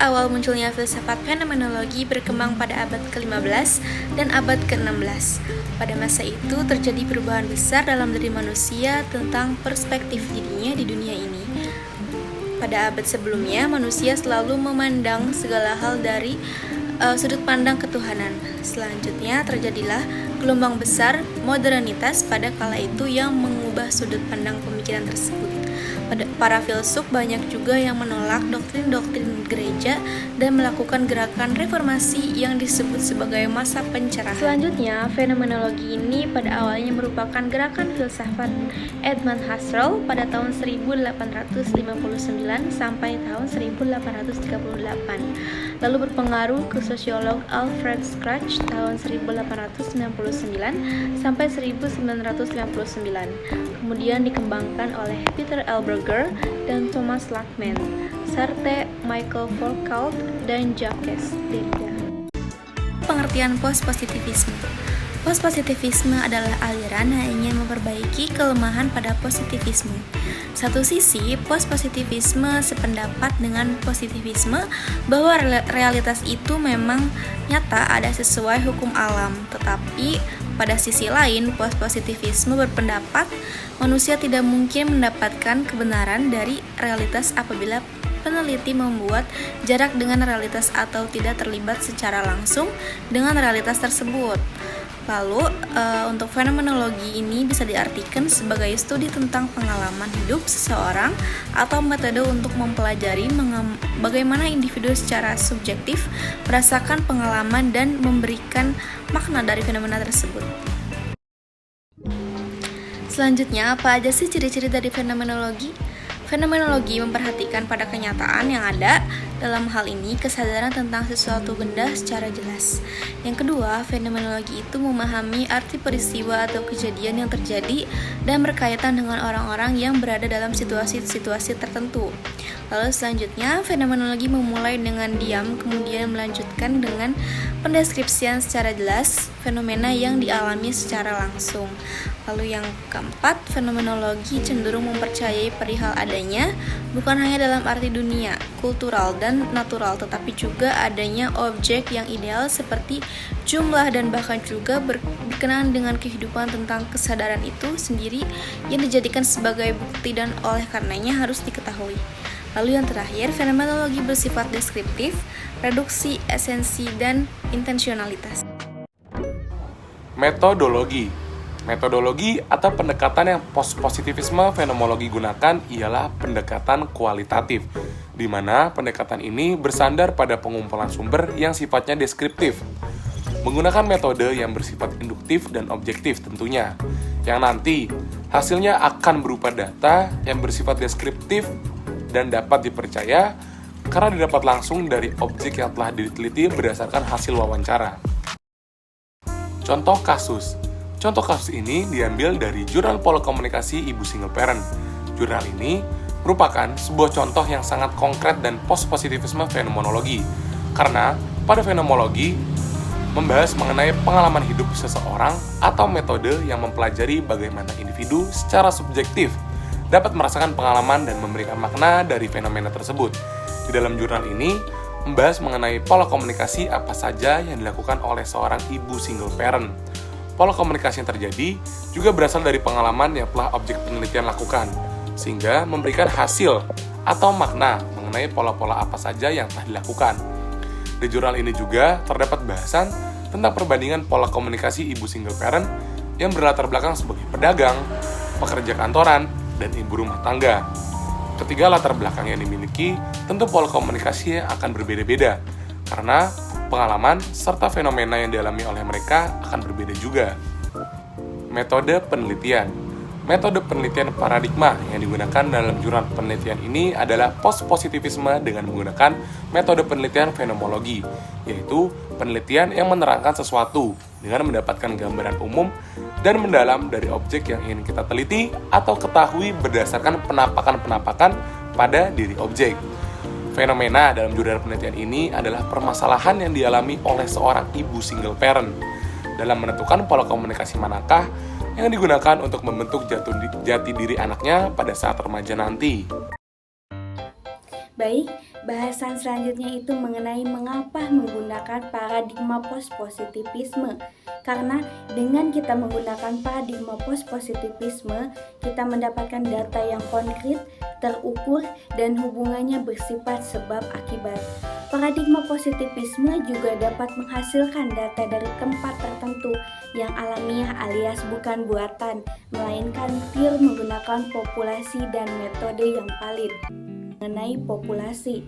awal munculnya filsafat fenomenologi berkembang pada abad ke-15 dan abad ke-16. Pada masa itu terjadi perubahan besar dalam diri manusia tentang perspektif dirinya di dunia ini. Pada abad sebelumnya, manusia selalu memandang segala hal dari sudut pandang ketuhanan. Selanjutnya terjadilah gelombang besar modernitas pada kala itu yang mengubah sudut pandang pemikiran tersebut. Para filsuf banyak juga yang menolak doktrin-doktrin gereja dan melakukan gerakan reformasi yang disebut sebagai masa pencerahan. Selanjutnya, fenomenologi ini pada awalnya merupakan gerakan filsafat Edmund Husserl pada tahun 1859 sampai tahun 1838. Lalu berpengaruh ke sosiolog Alfred Scratch tahun 1899 sampai 1959. Kemudian dikembangkan oleh Peter L. Berger dan Thomas Lackman, serta Michael Foucault dan Jacques Derrida. Pengertian post-positivisme. Post-positivisme adalah aliran yang ingin memperbaiki kelemahan pada positivisme. Satu sisi, post-positivisme sependapat dengan positivisme bahwa realitas itu memang nyata ada sesuai hukum alam, tetapi pada sisi lain, post-positivisme berpendapat manusia tidak mungkin mendapatkan kebenaran dari realitas apabila peneliti membuat jarak dengan realitas atau tidak terlibat secara langsung dengan realitas tersebut. Lalu, untuk fenomenologi ini bisa diartikan sebagai studi tentang pengalaman hidup seseorang atau metode untuk mempelajari bagaimana individu secara subjektif merasakan pengalaman dan memberikan makna dari fenomena tersebut. Selanjutnya, apa aja sih ciri-ciri dari fenomenologi? Fenomenologi memperhatikan pada kenyataan yang ada, dalam hal ini kesadaran tentang sesuatu benda secara jelas. Yang kedua, fenomenologi itu memahami arti peristiwa atau kejadian yang terjadi dan berkaitan dengan orang-orang yang berada dalam situasi-situasi tertentu. Lalu selanjutnya, fenomenologi memulai dengan diam, kemudian melanjutkan dengan pendeskripsian secara jelas fenomena yang dialami secara langsung. Lalu yang keempat, fenomenologi cenderung mempercayai perihal adanya bukan hanya dalam arti dunia, kultural, dan natural, tetapi juga adanya objek yang ideal seperti jumlah dan bahkan juga berkenaan dengan kehidupan tentang kesadaran itu sendiri yang dijadikan sebagai bukti dan oleh karenanya harus diketahui. Lalu yang terakhir, fenomenologi bersifat deskriptif, reduksi, esensi, dan intensionalitas. Metodologi atau pendekatan yang post-positivisme fenomenologi gunakan ialah pendekatan kualitatif, di mana pendekatan ini bersandar pada pengumpulan sumber yang sifatnya deskriptif, menggunakan metode yang bersifat induktif dan objektif tentunya, yang nanti hasilnya akan berupa data yang bersifat deskriptif dan dapat dipercaya karena didapat langsung dari objek yang telah diteliti berdasarkan hasil wawancara. Contoh kasus ini diambil dari Jurnal Polokomunikasi Ibu Single Parent. Jurnal ini merupakan sebuah contoh yang sangat konkret dan post-positivisme fenomenologi, karena pada fenomenologi membahas mengenai pengalaman hidup seseorang atau metode yang mempelajari bagaimana individu secara subjektif dapat merasakan pengalaman dan memberikan makna dari fenomena tersebut. Di dalam jurnal ini membahas mengenai pola komunikasi apa saja yang dilakukan oleh seorang ibu single parent. Pola komunikasi yang terjadi juga berasal dari pengalaman yang telah objek penelitian lakukan, sehingga memberikan hasil atau makna mengenai pola-pola apa saja yang telah dilakukan. Di jurnal ini juga terdapat bahasan tentang perbandingan pola komunikasi ibu single parent yang berlatar belakang sebagai pedagang, pekerja kantoran, dan ibu rumah tangga. Ketiga latar belakang yang dimiliki, tentu pola komunikasi akan berbeda-beda, karena pengalaman serta fenomena yang dialami oleh mereka akan berbeda juga. Metode penelitian paradigma yang digunakan dalam jurnal penelitian ini adalah post-positivisme dengan menggunakan metode penelitian fenomenologi, yaitu penelitian yang menerangkan sesuatu dengan mendapatkan gambaran umum dan mendalam dari objek yang ingin kita teliti atau ketahui berdasarkan penampakan-penampakan pada diri objek. Fenomena dalam jurnal penelitian ini adalah permasalahan yang dialami oleh seorang ibu single parent dalam menentukan pola komunikasi manakah yang digunakan untuk membentuk jati diri anaknya pada saat remaja nanti. Baik, Bahasan selanjutnya itu mengenai mengapa menggunakan paradigma post-positivisme. Karena dengan kita menggunakan paradigma post-positivisme, kita mendapatkan data yang konkret, terukur, dan hubungannya bersifat sebab akibat. Paradigma positivisme juga dapat menghasilkan data dari tempat tertentu yang alamiah alias bukan buatan, melainkan pure menggunakan populasi dan metode yang valid. Mengenai populasi.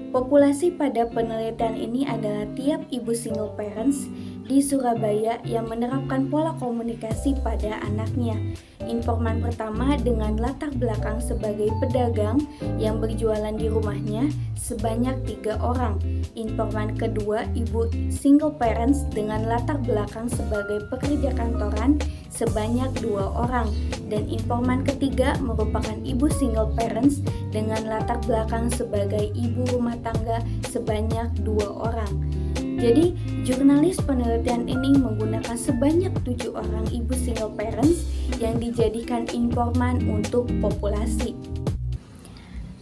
Populasi pada penelitian ini adalah tiap ibu single parents di Surabaya yang menerapkan pola komunikasi pada anaknya. Informan pertama dengan latar belakang sebagai pedagang yang berjualan di rumahnya sebanyak 3 orang. Informan kedua ibu single parents dengan latar belakang sebagai pekerja kantoran sebanyak 2 orang. Dan informan ketiga merupakan ibu single parents dengan latar belakang sebagai ibu rumah tangga sebanyak 2 orang. Jadi, jurnalis penelitian ini menggunakan sebanyak 7 orang ibu single parents yang dijadikan informan untuk populasi.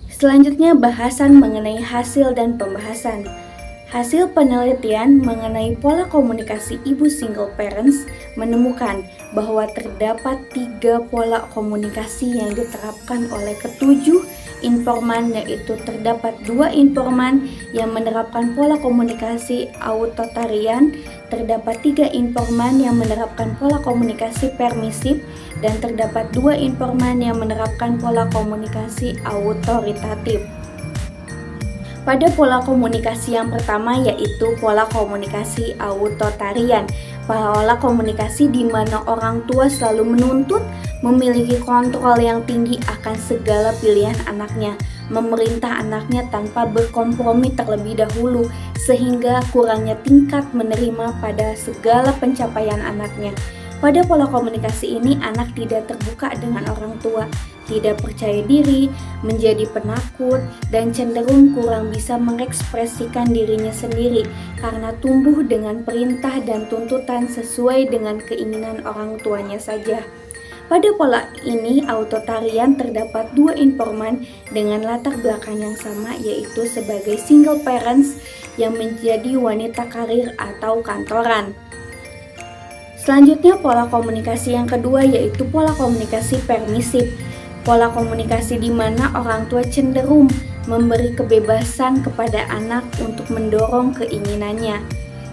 Selanjutnya, bahasan mengenai hasil dan pembahasan. Hasil penelitian mengenai pola komunikasi ibu single parents menemukan bahwa terdapat 3 pola komunikasi yang diterapkan oleh ketujuh informan, yaitu terdapat 2 informan yang menerapkan pola komunikasi autotarian, terdapat 3 informan yang menerapkan pola komunikasi permisif, dan terdapat 2 informan yang menerapkan pola komunikasi autoritatif. Pada pola komunikasi yang pertama yaitu pola komunikasi autotarian. Pola komunikasi di mana orang tua selalu menuntut, memiliki kontrol yang tinggi akan segala pilihan anaknya, memerintah anaknya tanpa berkompromi terlebih dahulu, sehingga kurangnya tingkat menerima pada segala pencapaian anaknya. Pada pola komunikasi ini, anak tidak terbuka dengan orang tua, tidak percaya diri, menjadi penakut, dan cenderung kurang bisa mengekspresikan dirinya sendiri karena tumbuh dengan perintah dan tuntutan sesuai dengan keinginan orang tuanya saja. Pada pola ini, autotarian terdapat 2 informan dengan latar belakang yang sama, yaitu sebagai single parents yang menjadi wanita karir atau kantoran. Selanjutnya, pola komunikasi yang kedua yaitu pola komunikasi permisif. Pola komunikasi di mana orang tua cenderung memberi kebebasan kepada anak untuk mendorong keinginannya,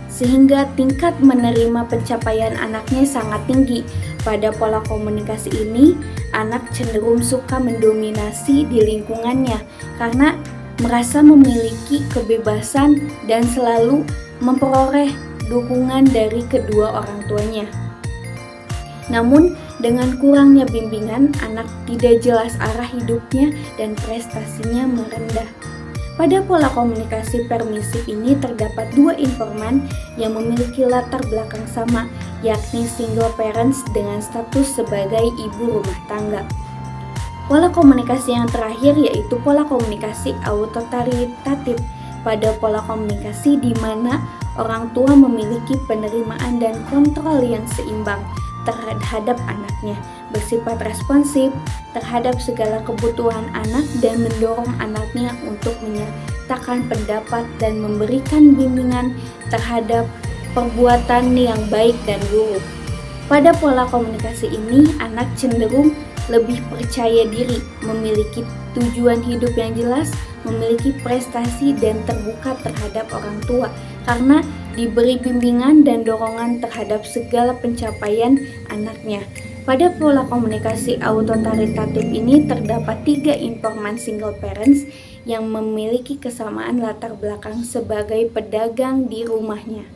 sehingga tingkat menerima pencapaian anaknya sangat tinggi. Pada pola komunikasi ini, anak cenderung suka mendominasi di lingkungannya karena merasa memiliki kebebasan dan selalu memperoleh dukungan dari kedua orang tuanya. Namun, dengan kurangnya bimbingan, anak tidak jelas arah hidupnya dan prestasinya merendah. Pada pola komunikasi permisif ini terdapat 2 informan yang memiliki latar belakang sama, yakni single parents dengan status sebagai ibu rumah tangga. Pola komunikasi yang terakhir yaitu pola komunikasi autoritatif. Pada pola komunikasi di mana orang tua memiliki penerimaan dan kontrol yang seimbang terhadap anaknya, bersifat responsif terhadap segala kebutuhan anak dan mendorong anaknya untuk menyatakan pendapat dan memberikan bimbingan terhadap perbuatan yang baik dan buruk. Pada pola komunikasi ini, anak cenderung lebih percaya diri, memiliki tujuan hidup yang jelas, memiliki prestasi dan terbuka terhadap orang tua karena diberi bimbingan dan dorongan terhadap segala pencapaian anaknya. Pada pola komunikasi autoritatif ini terdapat 3 informan single parents yang memiliki kesamaan latar belakang sebagai pedagang di rumahnya.